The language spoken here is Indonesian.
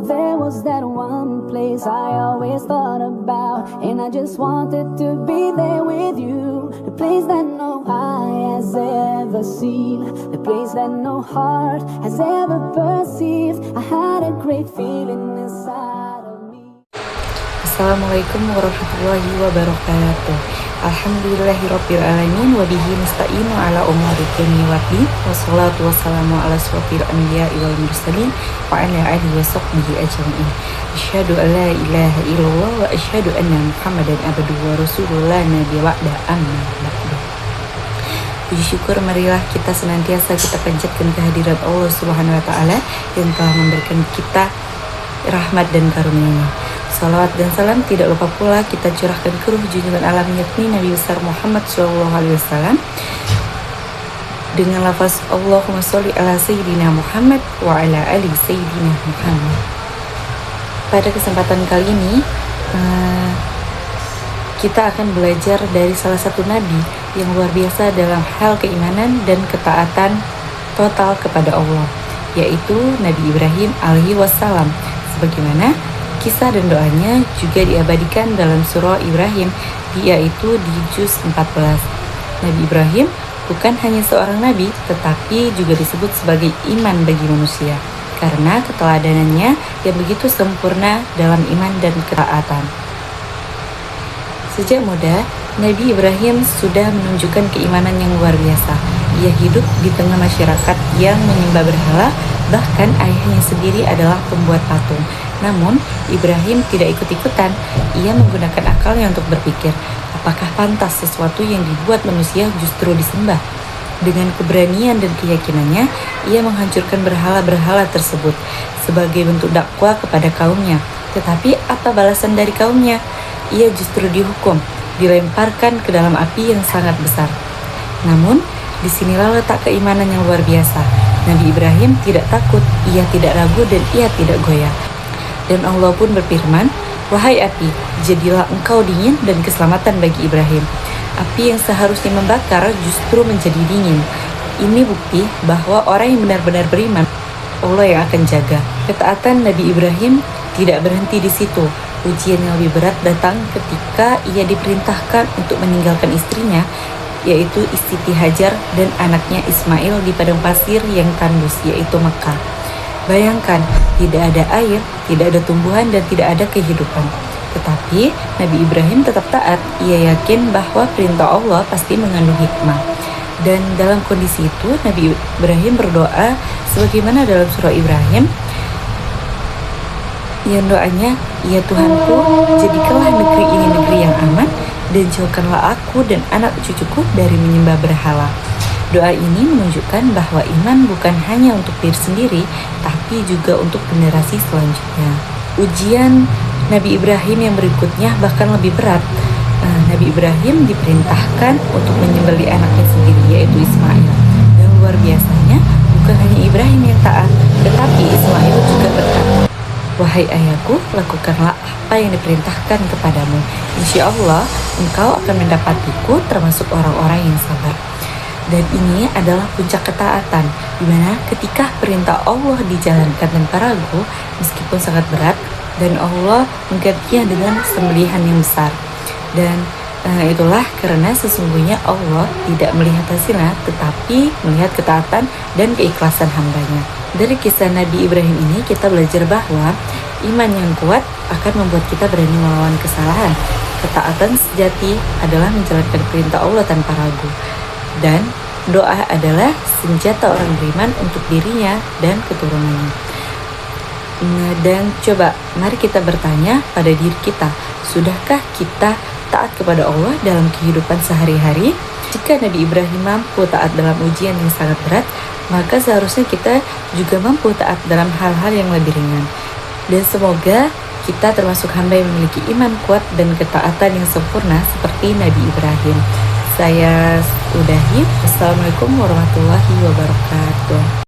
there was that one place I always thought about, and I just wanted to be there with you. The place that no eye has ever seen, the place that no heart has ever perceived. I had a great feeling inside of me. Assalamualaikum warahmatullahi wabarakatuh. Alhamdulillahirrabbilalamin. Wabihi nasta'inu ala umuri dunya waddin. Wassalatu wassalamu ala asrofil anbiya'i wal mursalin wa ala alihi wa sahbihi ajma'in. Asyhadu an la ilaha illallah wa asyhadu anna Muhammadan abduhu wa rasuluhu la nabiyya ba'da, amma ba'du. Puji syukur marilah kita senantiasa kita panjatkan kehadirat Allah Subhanahu wa taala yang telah memberikan kita rahmat dan karunia-Nya. Salawat dan salam tidak lupa pula kita curahkan ke ruh junjungan alam yakni Nabi besar Muhammad SAW dengan lafaz Allahumma sholli ala sayyidina Muhammad wa ala ali sayyidina Muhammad. Pada kesempatan kali ini kita akan belajar dari salah satu nabi yang luar biasa dalam hal keimanan dan ketaatan total kepada Allah, yaitu Nabi Ibrahim alaihi wassalam, sebagaimana kisah dan doanya juga diabadikan dalam surah Ibrahim, yaitu di juz 14. Nabi Ibrahim bukan hanya seorang nabi, tetapi juga disebut sebagai iman bagi manusia karena keteladanannya yang begitu sempurna dalam iman dan ketaatan. Sejak muda, Nabi Ibrahim sudah menunjukkan keimanan yang luar biasa. Ia hidup di tengah masyarakat yang menyembah berhala, bahkan ayahnya sendiri adalah pembuat patung. Namun, Ibrahim tidak ikut-ikutan. Ia menggunakan akalnya untuk berpikir, apakah pantas sesuatu yang dibuat manusia justru disembah? Dengan keberanian dan keyakinannya, ia menghancurkan berhala-berhala tersebut sebagai bentuk dakwah kepada kaumnya. Tetapi apa balasan dari kaumnya? Ia justru dihukum, dilemparkan ke dalam api yang sangat besar. Namun, disinilah letak keimanan yang luar biasa. Nabi Ibrahim tidak takut, ia tidak ragu dan ia tidak goyah. Dan Allah pun berfirman, wahai api, jadilah engkau dingin dan keselamatan bagi Ibrahim. Api yang seharusnya membakar justru menjadi dingin. Ini bukti bahwa orang yang benar-benar beriman, Allah yang akan jaga. Ketaatan Nabi Ibrahim tidak berhenti di situ. Ujian yang lebih berat datang ketika ia diperintahkan untuk meninggalkan istrinya, yaitu Siti Hajar dan anaknya Ismail di padang pasir yang tandus, yaitu Mekah. Bayangkan, tidak ada air, tidak ada tumbuhan, dan tidak ada kehidupan. Tetapi Nabi Ibrahim tetap taat. Ia yakin bahwa perintah Allah pasti mengandung hikmah. Dan dalam kondisi itu, Nabi Ibrahim berdoa sebagaimana dalam surah Ibrahim, yang doanya, ya Tuhanku, jadikanlah negeri ini negeri yang aman, dan jauhkanlah aku dan anak cucuku dari menyembah berhala. Doa ini menunjukkan bahwa iman bukan hanya untuk diri sendiri, tapi juga untuk generasi selanjutnya. Ujian Nabi Ibrahim yang berikutnya bahkan lebih berat. Nabi Ibrahim diperintahkan untuk menyembelih anaknya sendiri, yaitu Ismail. Dan luar biasanya, bukan hanya Ibrahim yang taat, tetapi Ismail juga berkata, wahai ayahku, lakukanlah apa yang diperintahkan kepadamu. Insya Allah, engkau akan mendapatiku termasuk orang-orang yang sabar. Dan ini adalah puncak ketaatan, di mana ketika perintah Allah dijalankan tanpa ragu, meskipun sangat berat, dan Allah menggantinya dengan sembelihan yang besar. Dan itulah karena sesungguhnya Allah tidak melihat hasilnya, tetapi melihat ketaatan dan keikhlasan hambanya. Dari kisah Nabi Ibrahim ini kita belajar bahwa iman yang kuat akan membuat kita berani melawan kesalahan. Ketaatan sejati adalah menjalankan perintah Allah tanpa ragu. Dan doa adalah senjata orang beriman untuk dirinya dan keturunannya. Dan coba, mari kita bertanya pada diri kita, sudahkah kita taat kepada Allah dalam kehidupan sehari-hari? Jika Nabi Ibrahim mampu taat dalam ujian yang sangat berat, maka seharusnya kita juga mampu taat dalam hal-hal yang lebih ringan. Dan semoga kita termasuk hamba yang memiliki iman kuat dan ketaatan yang sempurna seperti Nabi Ibrahim. Saya udahi. Wassalamualaikum warahmatullahi wabarakatuh.